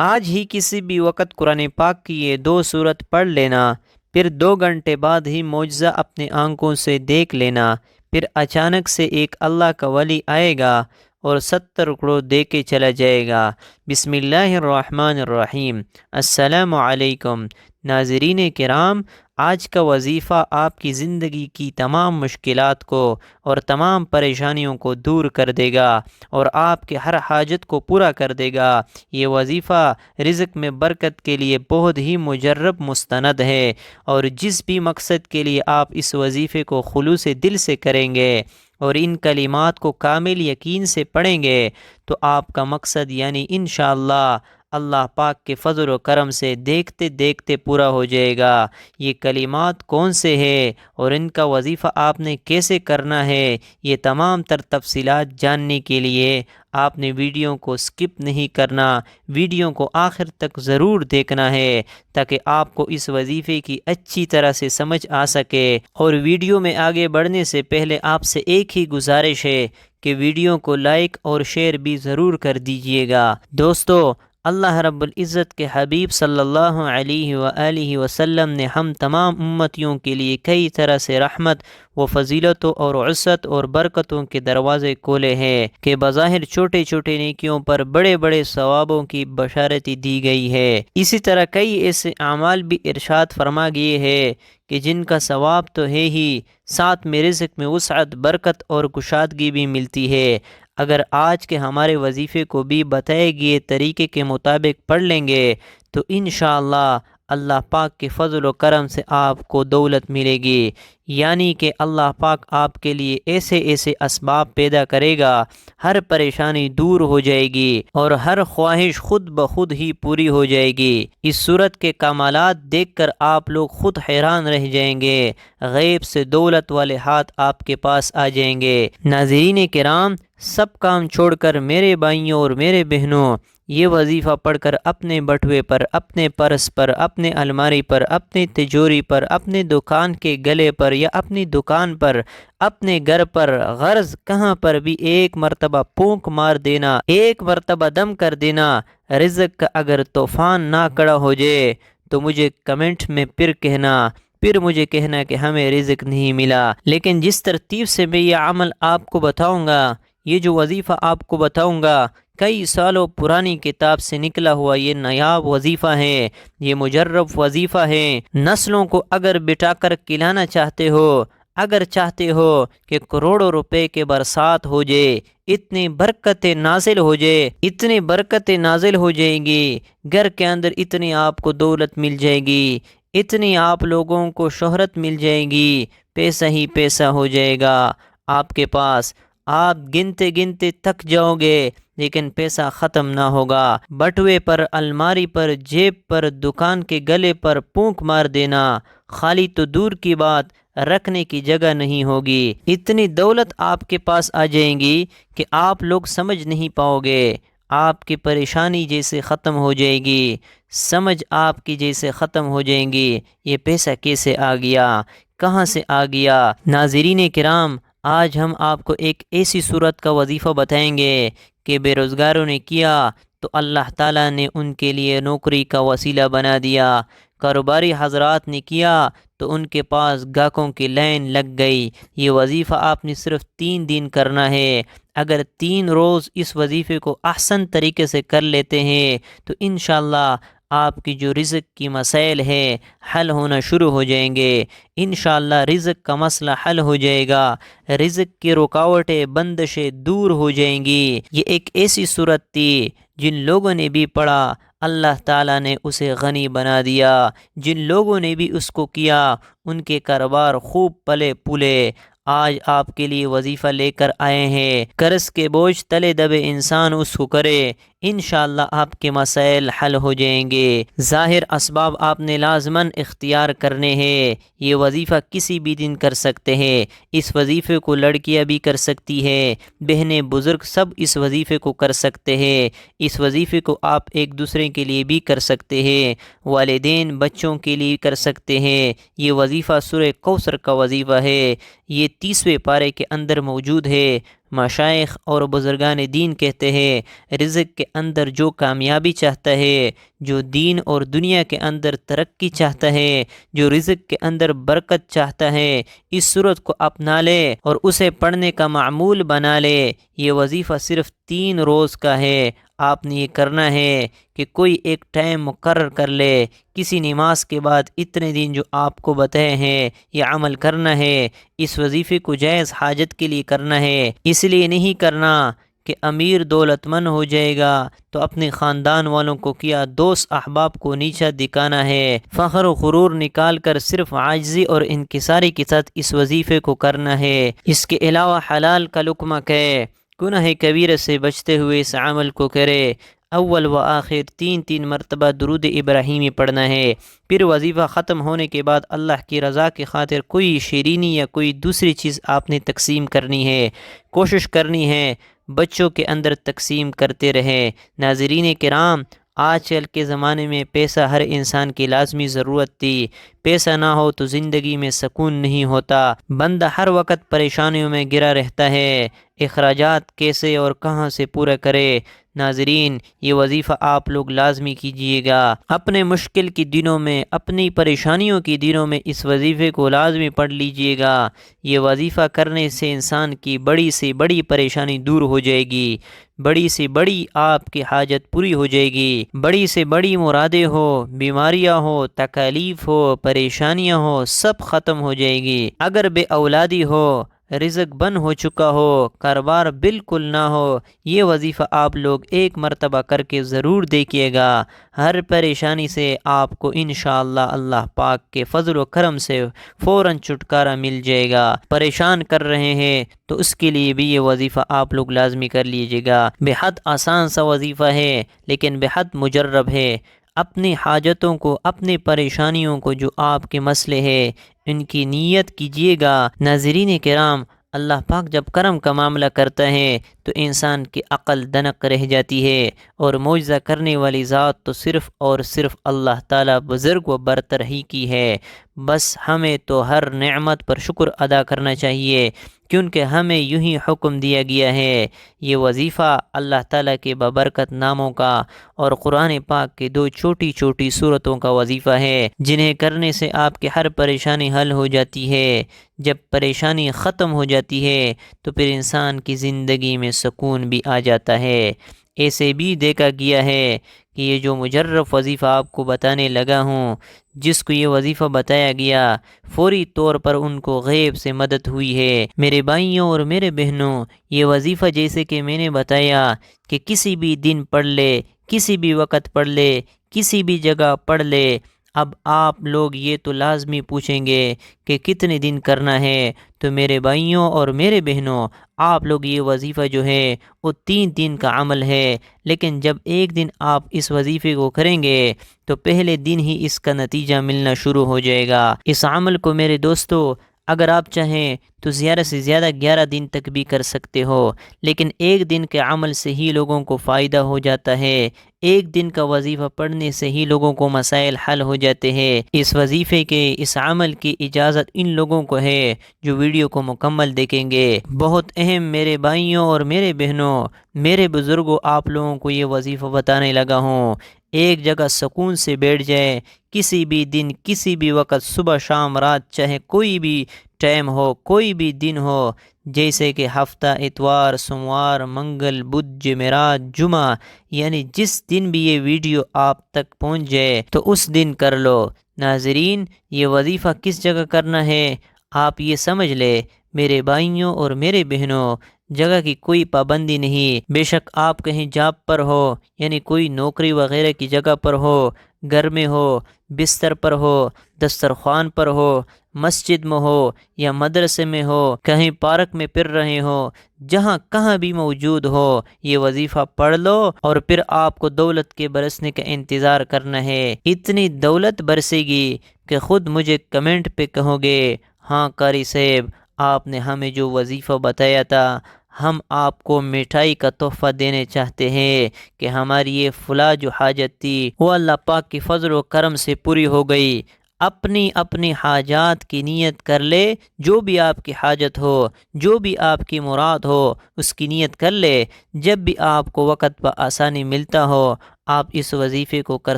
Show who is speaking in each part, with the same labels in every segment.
Speaker 1: آج ہی کسی بھی وقت قرآن پاک کی یہ 2 سورت پڑھ لینا، پھر 2 گھنٹے بعد ہی معجزہ اپنے آنکھوں سے دیکھ لینا۔ پھر اچانک سے ایک اللہ کا ولی آئے گا اور 70 کروڑ دے کے چلا جائے گا۔ بسم اللہ الرحمن الرحیم۔ السلام علیکم ناظرین کرام، آج کا وظیفہ آپ کی زندگی کی تمام مشکلات کو اور تمام پریشانیوں کو دور کر دے گا اور آپ کے ہر حاجت کو پورا کر دے گا۔ یہ وظیفہ رزق میں برکت کے لیے بہت ہی مجرب مستند ہے، اور جس بھی مقصد کے لیے آپ اس وظیفے کو خلوص دل سے کریں گے اور ان کلمات کو کامل یقین سے پڑھیں گے تو آپ کا مقصد یعنی انشاءاللہ اللہ پاک کے فضل و کرم سے دیکھتے دیکھتے پورا ہو جائے گا۔ یہ کلمات کون سے ہیں اور ان کا وظیفہ آپ نے کیسے کرنا ہے، یہ تمام تر تفصیلات جاننے کے لیے آپ نے ویڈیو کو سکپ نہیں کرنا، ویڈیو کو آخر تک ضرور دیکھنا ہے تاکہ آپ کو اس وظیفے کی اچھی طرح سے سمجھ آ سکے۔ اور ویڈیو میں آگے بڑھنے سے پہلے آپ سے ایک ہی گزارش ہے کہ ویڈیو کو لائک اور شیئر بھی ضرور کر دیجئے گا۔ دوستو، اللہ رب العزت کے حبیب صلی اللہ علیہ وآلہ وسلم نے ہم تمام امتیوں کے لیے کئی طرح سے رحمت و فضیلتوں اور عزت اور برکتوں کے دروازے کھولے ہیں کہ بظاہر چھوٹے چھوٹے نیکیوں پر بڑے بڑے ثوابوں کی بشارتی دی گئی ہے۔ اسی طرح کئی ایسے اعمال بھی ارشاد فرما گئے ہیں کہ جن کا ثواب تو ہے ہی، ساتھ میں رزق میں وسعت، برکت اور کشادگی بھی ملتی ہے۔ اگر آج کے ہمارے وظیفے کو بھی بتائے گئے طریقے کے مطابق پڑھ لیں گے تو انشاءاللہ اللہ پاک کے فضل و کرم سے آپ کو دولت ملے گی، یعنی کہ اللہ پاک آپ کے لیے ایسے ایسے اسباب پیدا کرے گا، ہر پریشانی دور ہو جائے گی اور ہر خواہش خود بخود ہی پوری ہو جائے گی۔ اس صورت کے کمالات دیکھ کر آپ لوگ خود حیران رہ جائیں گے، غیب سے دولت والے ہاتھ آپ کے پاس آ جائیں گے۔ ناظرین کرام، سب کام چھوڑ کر میرے بھائیوں اور میرے بہنوں، یہ وظیفہ پڑھ کر اپنے بٹوے پر، اپنے پرس پر، اپنے الماری پر، اپنے تجوری پر، اپنے دکان کے گلے پر یا اپنی دکان پر، اپنے گھر پر، غرض کہاں پر بھی ایک مرتبہ پھونک مار دینا، ایک مرتبہ دم کر دینا۔ رزق کا اگر طوفان نہ کڑا ہو جائے تو مجھے کمنٹ میں پھر مجھے کہنا کہ ہمیں رزق نہیں ملا۔ لیکن جس ترتیب سے میں یہ عمل آپ کو بتاؤں گا، یہ جو وظیفہ آپ کو بتاؤں گا، کئی سالوں پرانی کتاب سے نکلا ہوا یہ نایاب وظیفہ ہے، یہ مجرب وظیفہ ہے۔ نسلوں کو اگر بٹا کر کھلانا چاہتے ہو، اگر چاہتے ہو کہ کروڑوں روپے کے برسات ہو جائے، اتنی برکتیں نازل ہو جائے، اتنی برکتیں نازل ہو جائیں گی، گھر کے اندر اتنی آپ کو دولت مل جائے گی، اتنی آپ لوگوں کو شہرت مل جائے گی، پیسہ ہی پیسہ ہو جائے گا آپ کے پاس، آپ گنتے گنتے تھک جاؤ گے لیکن پیسہ ختم نہ ہوگا۔ بٹوے پر، الماری پر، جیب پر، دکان کے گلے پر پھونک مار دینا، خالی تو دور کی بات رکھنے کی جگہ نہیں ہوگی۔ اتنی دولت آپ کے پاس آ جائیں گی کہ آپ لوگ سمجھ نہیں پاؤ گے، آپ کی پریشانی جیسے ختم ہو جائے گی، سمجھ آپ کی جیسے ختم ہو جائیں گی، یہ پیسہ کیسے آ گیا، کہاں سے آ گیا۔ ناظرین کرام، آج ہم آپ کو ایک ایسی صورت کا وظیفہ بتائیں گے کہ بے روزگاروں نے کیا تو اللہ تعالیٰ نے ان کے لیے نوکری کا وسیلہ بنا دیا، کاروباری حضرات نے کیا تو ان کے پاس گاہکوں کی لائن لگ گئی۔ یہ وظیفہ آپ نے صرف 3 دن کرنا ہے۔ اگر 3 روز اس وظیفے کو احسن طریقے سے کر لیتے ہیں تو انشاءاللہ آپ کی جو رزق کی مسائل ہے حل ہونا شروع ہو جائیں گے۔ انشاءاللہ رزق کا مسئلہ حل ہو جائے گا، رزق کی رکاوٹیں، بندشیں دور ہو جائیں گی۔ یہ ایک ایسی صورت تھی جن لوگوں نے بھی پڑھا اللہ تعالیٰ نے اسے غنی بنا دیا، جن لوگوں نے بھی اس کو کیا ان کے کاروبار خوب پلے پھولے۔ آج آپ کے لیے وظیفہ لے کر آئے ہیں، قرض کے بوجھ تلے دبے انسان اس کو کرے، انشاءاللہ آپ کے مسائل حل ہو جائیں گے۔ ظاہر اسباب آپ نے لازماً اختیار کرنے ہیں۔ یہ وظیفہ کسی بھی دن کر سکتے ہیں، اس وظیفے کو لڑکیاں بھی کر سکتی ہیں، بہنیں بزرگ سب اس وظیفے کو کر سکتے ہیں۔ اس وظیفے کو آپ ایک دوسرے کے لیے بھی کر سکتے ہیں، والدین بچوں کے لیے کر سکتے ہیں۔ یہ وظیفہ سورہ کوثر کا وظیفہ ہے، یہ 30ویں پارے کے اندر موجود ہے۔ مشائخ اور بزرگان دین کہتے ہیں رزق کے اندر جو کامیابی چاہتا ہے، جو دین اور دنیا کے اندر ترقی چاہتا ہے، جو رزق کے اندر برکت چاہتا ہے، اس صورت کو اپنا لے اور اسے پڑھنے کا معمول بنا لے۔ یہ وظیفہ صرف 3 روز کا ہے۔ آپ نے یہ کرنا ہے کہ کوئی ایک ٹائم مقرر کر لے، کسی نماز کے بعد اتنے دن جو آپ کو بتائے ہیں یہ عمل کرنا ہے۔ اس وظیفے کو جائز حاجت کے لیے کرنا ہے، اس لیے نہیں کرنا کہ امیر دولت مند ہو جائے گا تو اپنے خاندان والوں کو کیا، دوست احباب کو نیچا دکھانا ہے، فخر و غرور نکال کر صرف عاجزی اور انکساری کے ساتھ اس وظیفے کو کرنا ہے۔ اس کے علاوہ حلال کا لقمہ کھائے، گناہ کبیرہ سے بچتے ہوئے اس عمل کو کرے۔ اول و آخر 3 مرتبہ درود ابراہیمی پڑھنا ہے۔ پھر وظیفہ ختم ہونے کے بعد اللہ کی رضا کی خاطر کوئی شیرینی یا کوئی دوسری چیز آپ نے تقسیم کرنی ہے، کوشش کرنی ہے بچوں کے اندر تقسیم کرتے رہے۔ ناظرین کرام، آج کل کے زمانے میں پیسہ ہر انسان کی لازمی ضرورت تھی۔ پیسہ نہ ہو تو زندگی میں سکون نہیں ہوتا، بندہ ہر وقت پریشانیوں میں گرا رہتا ہے، اخراجات کیسے اور کہاں سے پورا کرے۔ ناظرین، یہ وظیفہ آپ لوگ لازمی کیجئے گا۔ اپنے مشکل کی دنوں میں، اپنی پریشانیوں کی دنوں میں اس وظیفے کو لازمی پڑھ لیجئے گا۔ یہ وظیفہ کرنے سے انسان کی بڑی سے بڑی پریشانی دور ہو جائے گی، بڑی سے بڑی آپ کی حاجت پوری ہو جائے گی، بڑی سے بڑی مرادیں ہو، بیماریاں ہو، تکالیف ہو، پریشانیاں ہو، سب ختم ہو جائے گی۔ اگر بے اولادی ہو، رزق بند ہو چکا ہو، کاروبار بالکل نہ ہو، یہ وظیفہ آپ لوگ 1 مرتبہ کر کے ضرور دیکھیے گا۔ ہر پریشانی سے آپ کو انشاءاللہ اللہ پاک کے فضل و کرم سے فوراً چھٹکارا مل جائے گا۔ پریشان کر رہے ہیں تو اس کے لیے بھی یہ وظیفہ آپ لوگ لازمی کر لیجیے گا۔ بے حد آسان سا وظیفہ ہے لیکن بے حد مجرب ہے۔ اپنی حاجتوں کو، اپنی پریشانیوں کو، جو آپ کے مسئلے ہیں ان کی نیت کیجیے گا۔ ناظرین کرام، اللہ پاک جب کرم کا معاملہ کرتا ہے تو انسان کی عقل دنک رہ جاتی ہے، اور معجزہ کرنے والی ذات تو صرف اور صرف اللہ تعالیٰ بزرگ و برتر ہی کی ہے۔ بس ہمیں تو ہر نعمت پر شکر ادا کرنا چاہیے، کیونکہ ہمیں یوں ہی حکم دیا گیا ہے۔ یہ وظیفہ اللہ تعالیٰ کے بابرکت ناموں کا اور قرآن پاک کے 2 چھوٹی چھوٹی سورتوں کا وظیفہ ہے، جنہیں کرنے سے آپ کی ہر پریشانی حل ہو جاتی ہے۔ جب پریشانی ختم ہو جاتی ہے تو پھر انسان کی زندگی میں سکون بھی آ جاتا ہے۔ ایسے بھی دیکھا گیا ہے کہ یہ جو مجرب وظیفہ آپ کو بتانے لگا ہوں، جس کو یہ وظیفہ بتایا گیا، فوری طور پر ان کو غیب سے مدد ہوئی ہے۔ میرے بھائیوں اور میرے بہنوں، یہ وظیفہ جیسے کہ میں نے بتایا کہ کسی بھی دن پڑھ لے، کسی بھی وقت پڑھ لے، کسی بھی جگہ پڑھ لے۔ اب آپ لوگ یہ تو لازمی پوچھیں گے کہ کتنے دن کرنا ہے، تو میرے بھائیوں اور میرے بہنوں، آپ لوگ یہ وظیفہ جو ہے وہ 3 دن کا عمل ہے، لیکن جب ایک دن آپ اس وظیفے کو کریں گے تو پہلے دن ہی اس کا نتیجہ ملنا شروع ہو جائے گا۔ اس عمل کو میرے دوستو اگر آپ چاہیں تو زیادہ سے زیادہ 11 دن تک بھی کر سکتے ہو، لیکن ایک دن کے عمل سے ہی لوگوں کو فائدہ ہو جاتا ہے۔ ایک دن کا وظیفہ پڑھنے سے ہی لوگوں کو مسائل حل ہو جاتے ہیں۔ اس وظیفے کے، اس عمل کی اجازت ان لوگوں کو ہے جو ویڈیو کو مکمل دیکھیں گے۔ بہت اہم میرے بھائیوں اور میرے بہنوں، میرے بزرگوں، آپ لوگوں کو یہ وظیفہ بتانے لگا ہوں۔ ایک جگہ سکون سے بیٹھ جائیں، کسی بھی دن، کسی بھی وقت، صبح شام رات، چاہے کوئی بھی ٹائم ہو، کوئی بھی دن ہو، جیسے کہ ہفتہ، اتوار، سوموار، منگل، بدھ، جمعرات، جمعہ، یعنی جس دن بھی یہ ویڈیو آپ تک پہنچ جائے تو اس دن کر لو۔ ناظرین، یہ وظیفہ کس جگہ کرنا ہے آپ یہ سمجھ لے میرے بھائیوں اور میرے بہنوں۔ جگہ کی کوئی پابندی نہیں، بے شک آپ کہیں جاب پر ہو، یعنی کوئی نوکری وغیرہ کی جگہ پر ہو، گھر میں ہو، بستر پر ہو، دسترخوان پر ہو، مسجد میں ہو یا مدرسے میں ہو، کہیں پارک میں پھر رہے ہو، جہاں کہاں بھی موجود ہو، یہ وظیفہ پڑھ لو، اور پھر آپ کو دولت کے برسنے کا انتظار کرنا ہے۔ اتنی دولت برسے گی کہ خود مجھے کمنٹ پہ کہو گے، ہاں قاری صاحب، آپ نے ہمیں جو وظیفہ بتایا تھا، ہم آپ کو مٹھائی کا تحفہ دینے چاہتے ہیں کہ ہماری یہ فلاں جو حاجت تھی وہ اللہ پاک کی فضل و کرم سے پوری ہو گئی۔ اپنی اپنی حاجات کی نیت کر لے، جو بھی آپ کی حاجت ہو، جو بھی آپ کی مراد ہو اس کی نیت کر لے۔ جب بھی آپ کو وقت پر آسانی ملتا ہو آپ اس وظیفے کو کر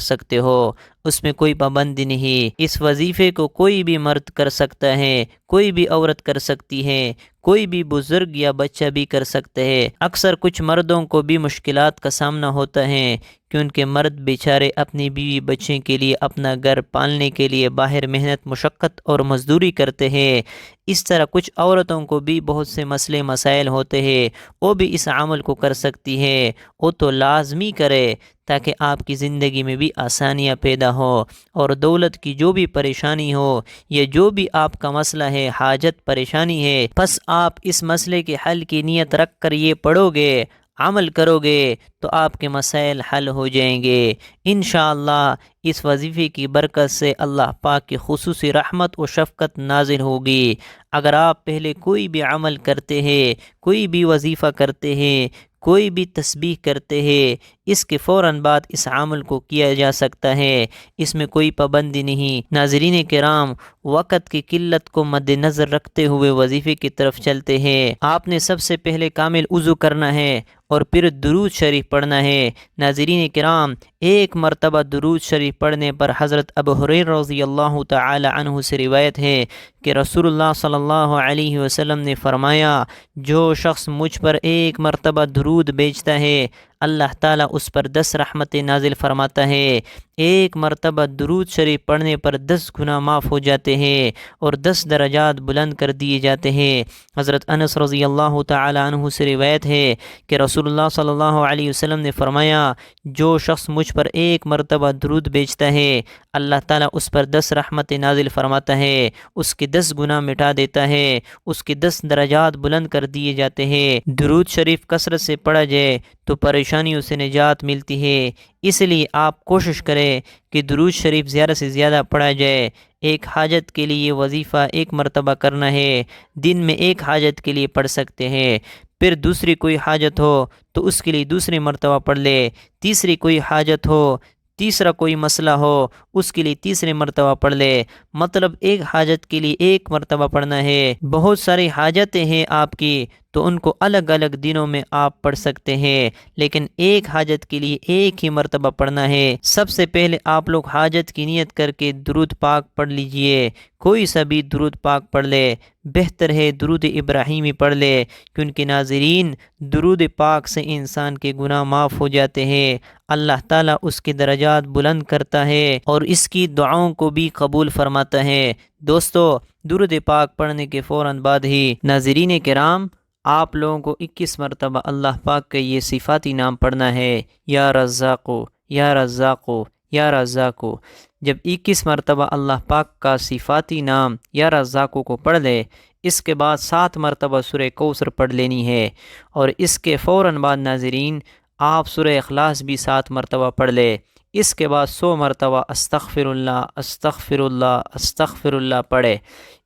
Speaker 1: سکتے ہو، اس میں کوئی پابندی نہیں۔ اس وظیفے کو کوئی بھی مرد کر سکتا ہے، کوئی بھی عورت کر سکتی ہے، کوئی بھی بزرگ یا بچہ بھی کر سکتے ہیں۔ اکثر کچھ مردوں کو بھی مشکلات کا سامنا ہوتا ہے کہ ان کے مرد بیچارے اپنی بیوی بچے کے لیے، اپنا گھر پالنے کے لیے باہر محنت مشقت اور مزدوری کرتے ہیں۔ اس طرح کچھ عورتوں کو بھی بہت سے مسئلے مسائل ہوتے ہیں، وہ بھی اس عمل کو کر سکتی ہے۔ وہ تو لازمی کرے تاکہ آپ کی زندگی میں بھی آسانیاں پیدا ہو، اور دولت کی جو بھی پریشانی ہو یا جو بھی آپ کا مسئلہ ہے، حاجت پریشانی ہے، بس آپ اس مسئلے کے حل کی نیت رکھ کر یہ پڑھو گے، عمل کرو گے تو آپ کے مسائل حل ہو جائیں گے انشاءاللہ۔ اس وظیفے کی برکت سے اللہ پاک کی خصوصی رحمت و شفقت نازل ہوگی۔ اگر آپ پہلے کوئی بھی عمل کرتے ہیں، کوئی بھی وظیفہ کرتے ہیں، کوئی بھی تسبیح کرتے ہیں، اس کے فوراً بعد اس عمل کو کیا جا سکتا ہے، اس میں کوئی پابندی نہیں۔ ناظرین کرام، وقت کی قلت کو مد نظر رکھتے ہوئے وظیفے کی طرف چلتے ہیں۔ آپ نے سب سے پہلے کامل وضو کرنا ہے اور پھر درود شریف پڑھنا ہے۔ ناظرین کرام، ایک مرتبہ درود شریف پڑھنے پر حضرت ابو ہریرہ رضی اللہ تعالی عنہ سے روایت ہے کہ رسول اللہ صلی اللہ علیہ وسلم نے فرمایا، جو شخص مجھ پر ایک مرتبہ درود بھیجتا ہے اللہ تعالیٰ اس پر 10 رحمتیں نازل فرماتا ہے۔ ایک مرتبہ درود شریف پڑھنے پر 10 گناہ معاف ہو جاتے ہیں اور 10 درجات بلند کر دیے جاتے ہیں۔ حضرت انس رضی اللہ تعالی عنہ سے روایت ہے کہ رسول اللہ صلی اللہ علیہ وسلم نے فرمایا، جو شخص مجھ پر ایک مرتبہ درود بھیجتا ہے اللہ تعالیٰ اس پر 10 رحمتیں نازل فرماتا ہے، اس کے 10 گناہ مٹا دیتا ہے، اس کے 10 درجات بلند کر دیے جاتے ہیں۔ درود شریف کثرت سے پڑھا جائے تو پریشانیوں سے نجات ملتی ہے، اس لیے آپ کوشش کریں کہ درود شریف زیادہ سے زیادہ پڑھا جائے۔ ایک حاجت کے لیے یہ وظیفہ ایک مرتبہ کرنا ہے، دن میں ایک حاجت کے لیے پڑھ سکتے ہیں۔ پھر دوسری کوئی حاجت ہو تو اس کے لیے دوسری مرتبہ پڑھ لے، تیسری کوئی حاجت ہو، تیسرا کوئی مسئلہ ہو اس کے لیے تیسری مرتبہ پڑھ لے۔ مطلب ایک حاجت کے لیے ایک مرتبہ پڑھنا ہے۔ بہت ساری حاجتیں ہیں آپ کی تو ان کو الگ الگ دنوں میں آپ پڑھ سکتے ہیں، لیکن ایک حاجت کے لیے ایک ہی مرتبہ پڑھنا ہے۔ سب سے پہلے آپ لوگ حاجت کی نیت کر کے درود پاک پڑھ لیجئے، کوئی سا بھی درود پاک پڑھ لے، بہتر ہے درود ابراہیمی پڑھ لے، کیونکہ ناظرین درود پاک سے انسان کے گناہ معاف ہو جاتے ہیں، اللہ تعالیٰ اس کے درجات بلند کرتا ہے اور اس کی دعاؤں کو بھی قبول فرماتا ہے۔ دوستو، درود پاک پڑھنے کے فوراً بعد ہی ناظرین کرام آپ لوگوں کو 21 مرتبہ اللہ پاک کا یہ صفاتی نام پڑھنا ہے، یا رزاقو یا رزاقو یا رزاقو۔ جب 21 مرتبہ اللہ پاک کا صفاتی نام یا رزاقو کو پڑھ لے، اس کے بعد 7 مرتبہ سورہ کوثر پڑھ لینی ہے، اور اس کے فوراً بعد ناظرین آپ سورہ اخلاص بھی 7 مرتبہ پڑھ لے۔ اس کے بعد 100 مرتبہ استغفر اللہ استغفر اللہ استغفر اللہ پڑھے۔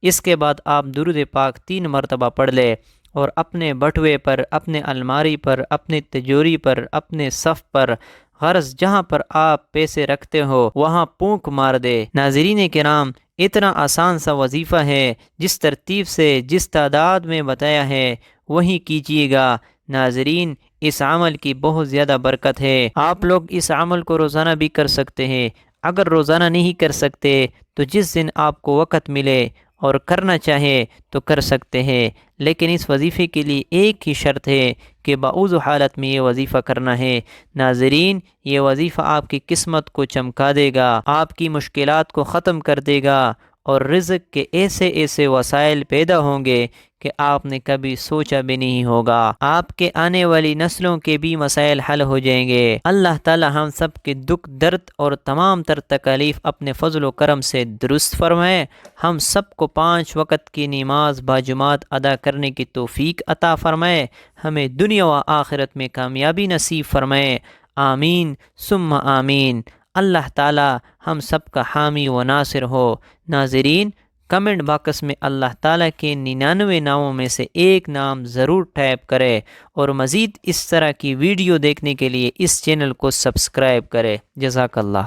Speaker 1: اس کے بعد آپ درود پاک 3 مرتبہ پڑھ لے، اور اپنے بٹوے پر، اپنے الماری پر، اپنے تجوری پر، اپنے صف پر، غرض جہاں پر آپ پیسے رکھتے ہو وہاں پونک مار دے۔ ناظرین کرام، اتنا آسان سا وظیفہ ہے، جس ترتیب سے جس تعداد میں بتایا ہے وہی کیجیے گا۔ ناظرین، اس عمل کی بہت زیادہ برکت ہے۔ آپ لوگ اس عمل کو روزانہ بھی کر سکتے ہیں، اگر روزانہ نہیں کر سکتے تو جس دن آپ کو وقت ملے اور کرنا چاہے تو کر سکتے ہیں، لیکن اس وظیفے کے لیے ایک ہی شرط ہے کہ باوضو حالت میں یہ وظیفہ کرنا ہے۔ ناظرین، یہ وظیفہ آپ کی قسمت کو چمکا دے گا، آپ کی مشکلات کو ختم کر دے گا، اور رزق کے ایسے ایسے وسائل پیدا ہوں گے کہ آپ نے کبھی سوچا بھی نہیں ہوگا۔ آپ کے آنے والی نسلوں کے بھی مسائل حل ہو جائیں گے۔ اللہ تعالی ہم سب کے دکھ درد اور تمام تر تکالیف اپنے فضل و کرم سے درست فرمائے۔ ہم سب کو 5 وقت کی نماز باجماعت ادا کرنے کی توفیق عطا فرمائے۔ ہمیں دنیا و آخرت میں کامیابی نصیب فرمائے۔ آمین ثم آمین۔ اللہ تعالی ہم سب کا حامی و ناصر ہو۔ ناظرین، کمنٹ باکس میں اللہ تعالیٰ کے 99 ناموں میں سے ایک نام ضرور ٹائپ کرے، اور مزید اس طرح کی ویڈیو دیکھنے کے لیے اس چینل کو سبسکرائب کرے۔ جزاک اللہ۔